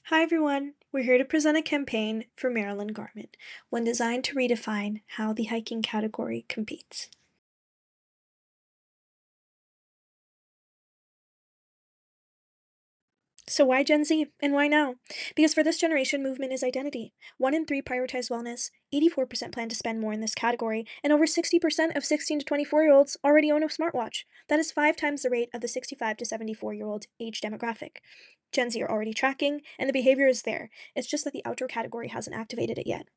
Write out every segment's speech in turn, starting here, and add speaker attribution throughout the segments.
Speaker 1: Hi everyone! We're here to present a campaign for Merrell and Garmin, one designed to redefine how the hiking category competes. So why Gen Z and why now? Because for this generation, movement is identity. 1 in 3 prioritize wellness, 84% plan to spend more in this category, and over 60% of 16 to 24-year-olds already own a smartwatch. That is 5 times the rate of the 65 to 74-year-old age demographic. Gen Z are already tracking, and the behavior is there. It's just that the outdoor category hasn't activated it yet.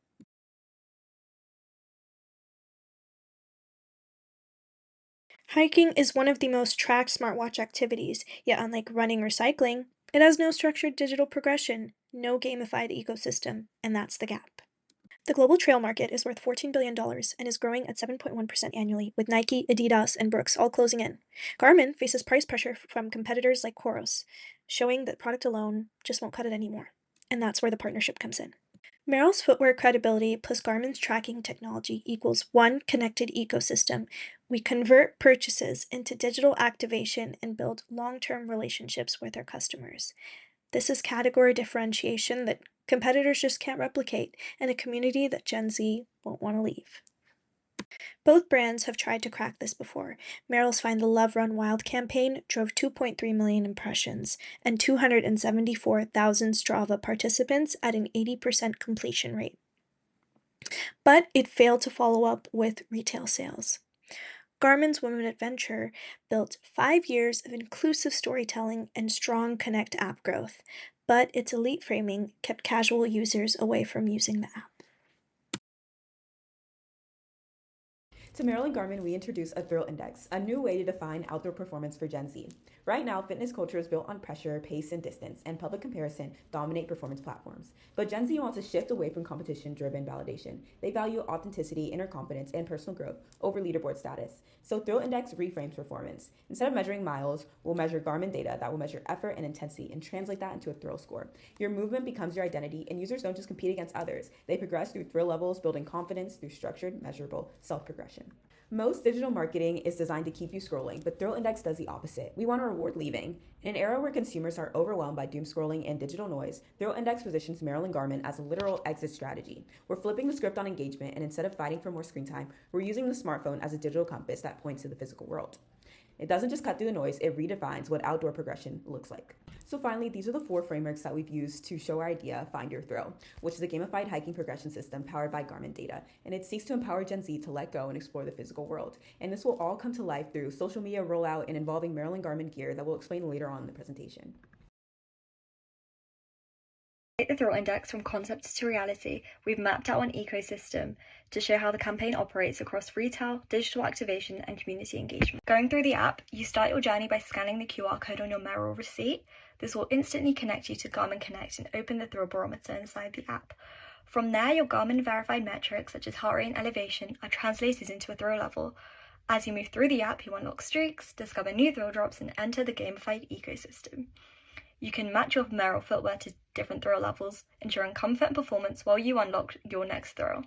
Speaker 1: Hiking is one of the most tracked smartwatch activities, yet unlike running or cycling, it has no structured digital progression, no gamified ecosystem, and that's the gap. The global trail market is worth $14 billion and is growing at 7.1% annually, with Nike, Adidas, and Brooks all closing in. Garmin faces price pressure from competitors like Coros, showing that product alone just won't cut it anymore. And that's where the partnership comes in. Merrell's footwear credibility plus Garmin's tracking technology equals one connected ecosystem. We convert purchases into digital activation and build long term relationships with our customers. This is category differentiation that competitors just can't replicate, and a community that Gen Z won't want to leave. Both brands have tried to crack this before. Merrell's Find the Love Run Wild campaign drove 2.3 million impressions and 274,000 Strava participants at an 80% completion rate. But it failed to follow up with retail sales. Garmin's Women Adventure built 5 years of inclusive storytelling and strong Connect app growth, but its elite framing kept casual users away from using the app.
Speaker 2: To Merrell and Garmin, we introduce a thrill index, a new way to define outdoor performance for Gen Z. Right now, fitness culture is built on pressure, pace, and distance, and public comparison dominate performance platforms. But Gen Z wants to shift away from competition-driven validation. They value authenticity, inner confidence, and personal growth over leaderboard status. So Thrill Index reframes performance. Instead of measuring miles, we'll measure Garmin data that will measure effort and intensity and translate that into a thrill score. Your movement becomes your identity, and users don't just compete against others. They progress through thrill levels, building confidence through structured, measurable self-progression. Most digital marketing is designed to keep you scrolling, but Thrill Index does the opposite. We want to reward leaving. In an era where consumers are overwhelmed by doom scrolling and digital noise, Thrill Index positions Merrell and Garmin as a literal exit strategy. We're flipping the script on engagement, and instead of fighting for more screen time, we're using the smartphone as a digital compass that points to the physical world. It doesn't just cut through the noise, it redefines what outdoor progression looks like. So finally, these are the 4 frameworks that we've used to show our idea, Find Your Thrill, which is a gamified hiking progression system powered by Garmin data. And it seeks to empower Gen Z to let go and explore the physical world. And this will all come to life through social media rollout and involving Merrell and Garmin gear that we'll explain later on in the presentation.
Speaker 3: Take the thrill index from concept to reality, we've mapped out an ecosystem to show how the campaign operates across retail, digital activation, and community engagement. Going through the app, you start your journey by scanning the QR code on your Merrell receipt. This will instantly connect you to Garmin Connect and open the thrill barometer inside the app. From there, your Garmin verified metrics such as heart rate and elevation are translated into a thrill level. As you move through the app, you unlock streaks, discover new thrill drops, and enter the gamified ecosystem. You can match your Merrell footwear to different thrill levels, ensuring comfort and performance while you unlock your next thrill.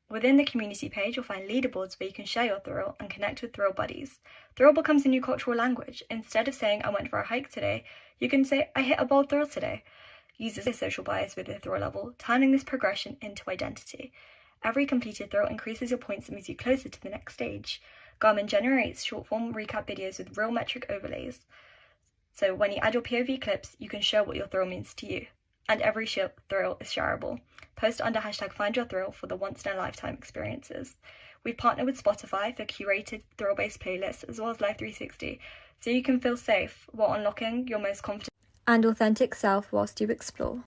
Speaker 3: Within the community page, you'll find leaderboards where you can share your thrill and connect with thrill buddies. Thrill becomes a new cultural language. Instead of saying, I went for a hike today, you can say, I hit a bold thrill today. Users their social bias with their thrill level, turning this progression into identity. Every completed thrill increases your points and moves you closer to the next stage. Garmin generates short-form recap videos with real metric overlays. So when you add your POV clips, you can show what your thrill means to you. And every thrill is shareable. Post under #FindYourThrill for the once-in-a-lifetime experiences. We've partnered with Spotify for curated thrill-based playlists as well as Live 360, so you can feel safe while unlocking your most confident and authentic self whilst you explore.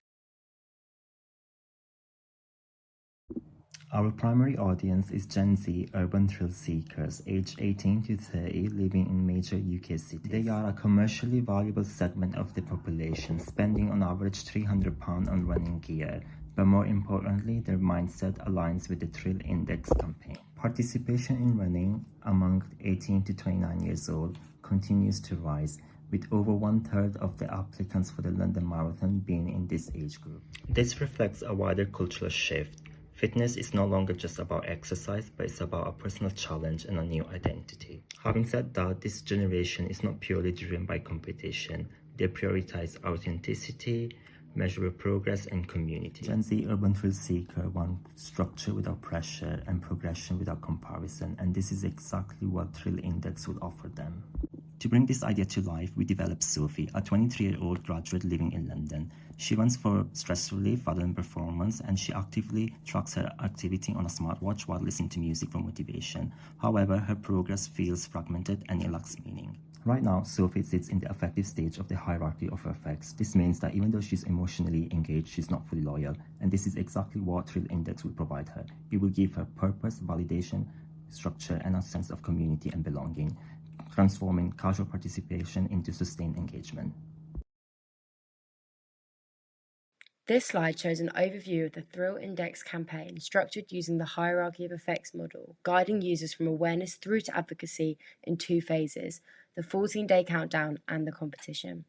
Speaker 4: Our primary audience is Gen Z urban thrill seekers aged 18 to 30 living in major UK cities. They are a commercially valuable segment of the population, spending on average £300 on running gear. But more importantly, their mindset aligns with the Thrill Index campaign. Participation in running among 18 to 29 years old continues to rise, with over 1/3 of the applicants for the London Marathon being in this age group. This reflects a wider cultural shift. Fitness is no longer just about exercise, but it's about a personal challenge and a new identity. Having said that, this generation is not purely driven by competition. They prioritize authenticity, measurable progress, and community. Gen Z urban thrill seeker want structure without pressure and progression without comparison, and this is exactly what Thrill Index would offer them. To bring this idea to life, we developed Sophie, a 23-year-old graduate living in London. She runs for stress relief rather than performance, and she actively tracks her activity on a smartwatch while listening to music for motivation. However, her progress feels fragmented and it lacks meaning. Right now, Sophie sits in the affective stage of the hierarchy of affects. This means that even though she's emotionally engaged, she's not fully loyal, and this is exactly what Thrill Index will provide her. It will give her purpose, validation, structure, and a sense of community and belonging, transforming casual participation into sustained engagement.
Speaker 5: This slide shows an overview of the Thrill Index campaign structured using the hierarchy of effects model, guiding users from awareness through to advocacy in 2 phases, the 14-day countdown and the competition.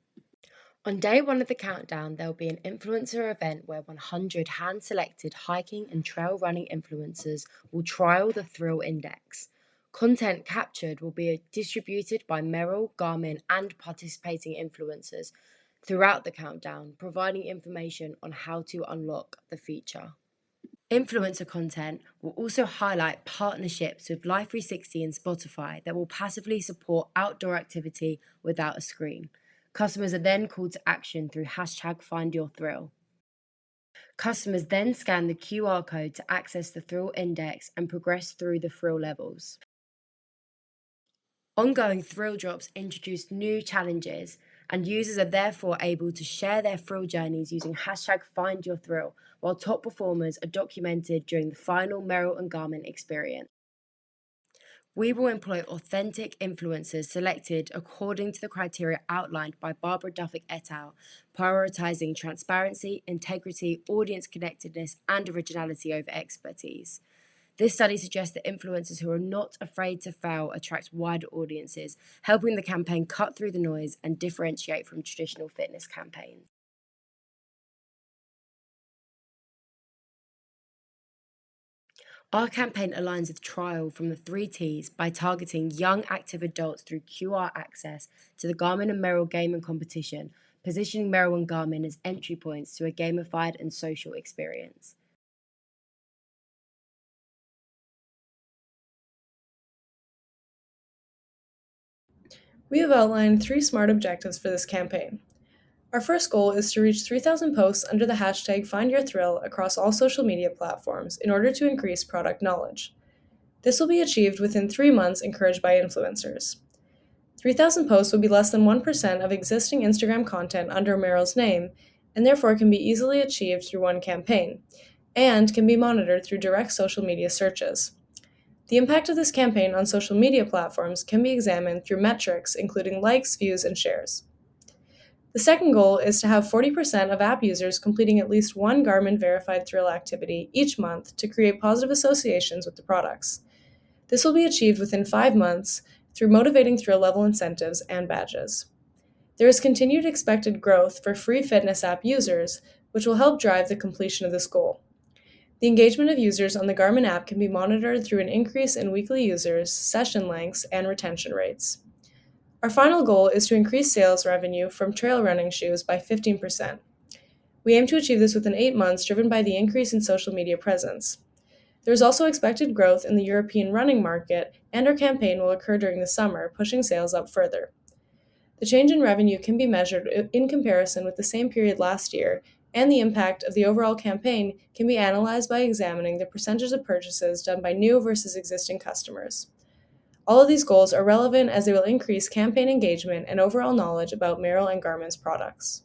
Speaker 5: On day 1 of the countdown, there will be an influencer event where 100 hand-selected hiking and trail running influencers will trial the Thrill Index. Content captured will be distributed by Merrell, Garmin, and participating influencers throughout the countdown, providing information on how to unlock the feature. Influencer content will also highlight partnerships with Life360 and Spotify that will passively support outdoor activity without a screen. Customers are then called to action through #FindYourThrill. Customers then scan the QR code to access the Thrill Index and progress through the thrill levels. Ongoing thrill drops introduce new challenges, and users are therefore able to share their thrill journeys using #FindYourThrill, while top performers are documented during the final Merrell and Garmin experience. We will employ authentic influencers selected according to the criteria outlined by Barbara Duffick et al., prioritizing transparency, integrity, audience connectedness, and originality over expertise. This study suggests that influencers who are not afraid to fail attract wider audiences, helping the campaign cut through the noise and differentiate from traditional fitness campaigns. Our campaign aligns with trial from the 3 T's by targeting young active adults through QR access to the Garmin and Merrell gaming competition, positioning Merrell and Garmin as entry points to a gamified and social experience.
Speaker 6: We have outlined 3 SMART objectives for this campaign. Our first goal is to reach 3,000 posts under the hashtag #FindYourThrill across all social media platforms in order to increase product knowledge. This will be achieved within 3 months, encouraged by influencers. 3,000 posts would be less than 1% of existing Instagram content under Merrell's name, and therefore can be easily achieved through one campaign, and can be monitored through direct social media searches. The impact of this campaign on social media platforms can be examined through metrics including likes, views, and shares. The second goal is to have 40% of app users completing at least one Garmin verified thrill activity each month to create positive associations with the products. This will be achieved within 5 months through motivating thrill level incentives and badges. There is continued expected growth for free fitness app users, which will help drive the completion of this goal. The engagement of users on the Garmin app can be monitored through an increase in weekly users, session lengths, and retention rates. Our final goal is to increase sales revenue from trail running shoes by 15%. We aim to achieve this within 8 months, driven by the increase in social media presence. There is also expected growth in the European running market, and our campaign will occur during the summer, pushing sales up further. The change in revenue can be measured in comparison with the same period last year, and the impact of the overall campaign can be analyzed by examining the percentage of purchases done by new versus existing customers. All of these goals are relevant as they will increase campaign engagement and overall knowledge about Merrell and Garmin's products.